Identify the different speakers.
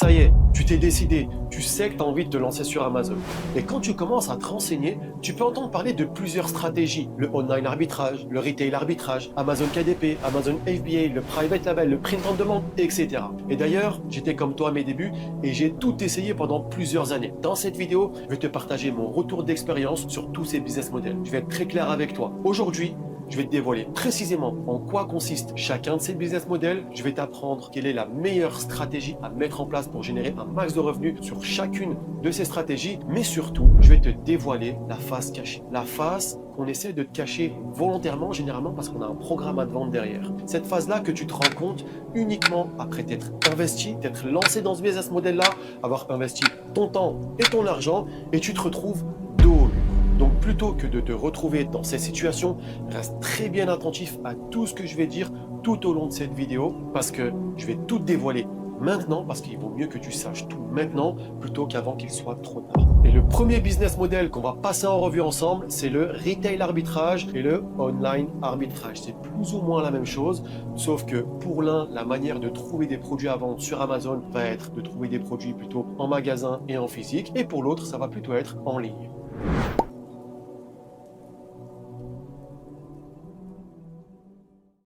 Speaker 1: Ça y est, tu t'es décidé, tu sais que tu as envie de te lancer sur Amazon. Et quand tu commences à te renseigner, tu peux entendre parler de plusieurs stratégies. Le online arbitrage, le retail arbitrage, Amazon KDP, Amazon FBA, le private label, le print on demand, etc. Et d'ailleurs, j'étais comme toi à mes débuts et j'ai tout essayé pendant plusieurs années. Dans cette vidéo, je vais te partager mon retour d'expérience sur tous ces business models. Je vais être très clair avec toi. Aujourd'hui, je vais te dévoiler précisément en quoi consiste chacun de ces business models. Je vais t'apprendre quelle est la meilleure stratégie à mettre en place pour générer un max de revenus sur chacune de ces stratégies. Mais surtout, je vais te dévoiler la face cachée. La face qu'on essaie de te cacher volontairement, généralement parce qu'on a un programme à te vendre derrière. Cette phase-là que tu te rends compte uniquement après t'être investi, t'être lancé dans ce business model-là, avoir investi ton temps et ton argent et tu te retrouves dos au mur. Donc plutôt que de te retrouver dans ces situations, reste très bien attentif à tout ce que je vais dire tout au long de cette vidéo parce que je vais tout te dévoiler maintenant parce qu'il vaut mieux que tu saches tout maintenant plutôt qu'avant qu'il soit trop tard. Et le premier business model qu'on va passer en revue ensemble, c'est le retail arbitrage et le online arbitrage. C'est plus ou moins la même chose, sauf que pour l'un, la manière de trouver des produits à vendre sur Amazon va être de trouver des produits plutôt en magasin et en physique, et pour l'autre, ça va plutôt être en ligne.